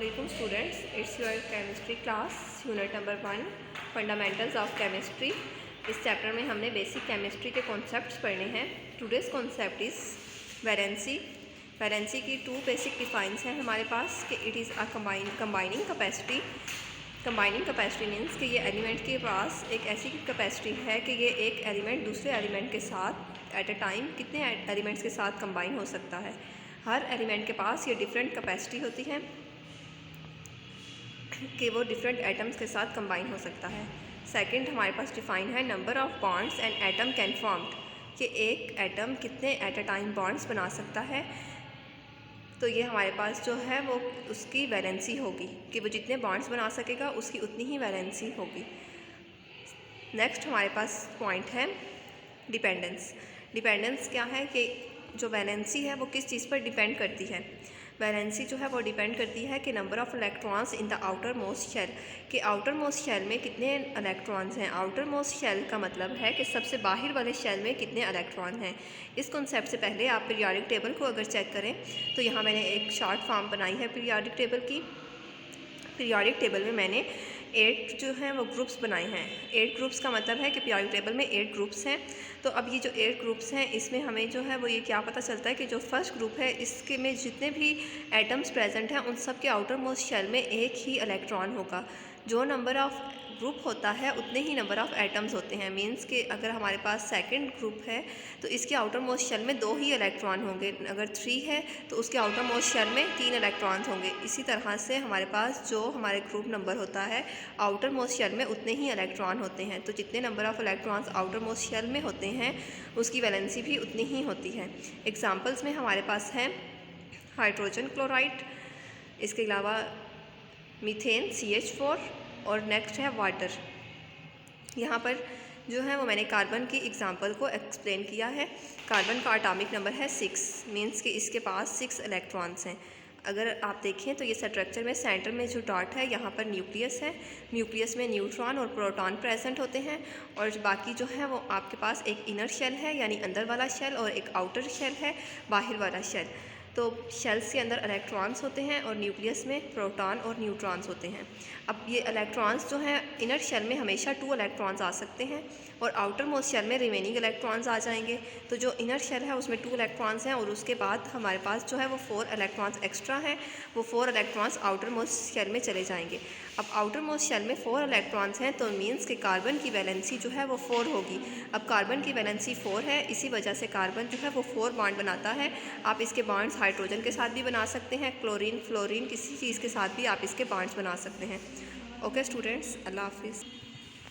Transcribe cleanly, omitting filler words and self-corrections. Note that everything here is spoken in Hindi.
Assalamualaikum students, it's your chemistry class unit number 1 fundamentals of chemistry. इस चैप्टर में हमने बेसिक केमिस्ट्री के कॉन्सेप्ट्स पढ़ने हैं। Today's concept is valency. Valency की टू बेसिक डिफाइंस हैं हमारे पास कि it is a combining capacity. Combining capacity means कि ये एलिमेंट के पास एक ऐसी कैपेसिटी है कि ये एक एलिमेंट दूसरे एलिमेंट के साथ एट अ टाइम कितने एलिमेंट्स के साथ कंबाइन हो सकता है। हर एलिमेंट के पास ये डिफरेंट कैपेसिटी होती है कि वो डिफरेंट एटम्स के साथ कंबाइन हो सकता है। सेकंड हमारे पास डिफाइन है number of bonds and atom can formed, कि एक एटम कितने एट अ टाइम बॉन्ड्स बना सकता है। तो ये हमारे पास जो है वो उसकी वैलेंसी होगी कि वो जितने बॉन्ड्स बना सकेगा उसकी उतनी ही वैलेंसी होगी। नेक्स्ट हमारे पास पॉइंट है डिपेंडेंस। डिपेंडेंस क्या है कि जो वैलेंसी है वो किस चीज़ पर डिपेंड करती है। वैलेंसी जो है वो डिपेंड करती है कि number of electrons in the outer most shell, कि आउटर मोस्ट शेल में कितने इलेक्ट्रॉन्स हैं। आउटर मोस्ट शेल का मतलब है कि सबसे बाहर वाले शेल में कितने इलेक्ट्रॉन हैं। इस कॉन्सेप्ट से पहले आप पीरियोडिक टेबल को अगर चेक करें तो यहाँ मैंने एक शॉर्ट फॉर्म बनाई है पीरियोडिक टेबल की। पीरियोडिक टेबल में मैंने 8 जो हैं वो ग्रुप्स बनाए हैं। 8 ग्रुप्स का मतलब है कि पीरियोडिक टेबल में 8 ग्रुप्स हैं। तो अब ये जो 8 ग्रुप्स हैं इसमें हमें जो है वो ये क्या पता चलता है कि जो फर्स्ट ग्रुप है इसके में जितने भी एटम्स प्रेजेंट हैं उन सब के आउटर मोस्ट शेल में एक ही इलेक्ट्रॉन होगा। जो नंबर ऑफ़ ग्रुप होता है उतने ही नंबर ऑफ़ एटम्स होते हैं। मींस कि अगर हमारे पास सेकंड ग्रुप है तो इसके आउटर मोस्ट शेल में 2 ही इलेक्ट्रॉन होंगे। अगर 3 है तो उसके आउटर मोस्ट शेल में 3 इलेक्ट्रॉन्स होंगे। इसी तरह से हमारे पास जो हमारे ग्रुप नंबर होता है आउटर मोस्ट शेल में उतने ही इलेक्ट्रॉन होते हैं। तो जितने number of electrons outer most shell में होते हैं उसकी वैलेंसी भी उतनी ही होती है। एग्जाम्पल्स में हमारे पास है हाइड्रोजन क्लोराइड, इसके अलावा मीथेन CH4 और नेक्स्ट है वाटर। यहाँ पर जो है वो मैंने कार्बन की एग्जांपल को एक्सप्लेन किया है। कार्बन का एटॉमिक नंबर है 6, मींस कि इसके पास 6 इलेक्ट्रॉन्स हैं। अगर आप देखें तो ये स्ट्रक्चर में सेंटर में जो डॉट है यहाँ पर न्यूक्लियस है। न्यूक्लियस में न्यूट्रॉन और प्रोटॉन प्रेजेंट होते हैं और बाकी जो है वो आपके पास एक इनर शेल है यानी अंदर वाला शेल और एक आउटर शेल है बाहर वाला शेल। तो शेल्स के अंदर इलेक्ट्रॉन्स होते हैं और न्यूक्लियस में प्रोटॉन और न्यूट्रॉन्स होते हैं। अब ये इलेक्ट्रॉन्स जो हैं इनर शेल में हमेशा 2 इलेक्ट्रॉन्स आ सकते हैं और आउटर मोस्ट शेल में रिमेनिंग इलेक्ट्रॉन्स आ जाएंगे। तो जो इनर शेल है उसमें 2 इलेक्ट्रॉन्स हैं और उसके बाद हमारे पास जो है वो 4 इलेक्ट्रॉन्स एक्स्ट्रा हैं। वो 4 इलेक्ट्रॉन्स आउटर मोस्ट शेल में चले जाएंगे। अब आउटर मोस्ट शेल में 4 इलेक्ट्रॉन्स हैं तो मीन्स कि कार्बन की वैलेंसी जो है वो 4 होगी। अब कार्बन की वैलेंसी 4 है, इसी वजह से कार्बन जो है वो 4 बॉन्ड बनाता है। आप इसके बॉन्ड्स हाइड्रोजन के साथ भी बना सकते हैं, क्लोरीन फ्लोरीन किसी चीज़ के साथ भी आप इसके बॉन्ड्स बना सकते हैं। ओके स्टूडेंट्स, अल्लाह हाफिज़।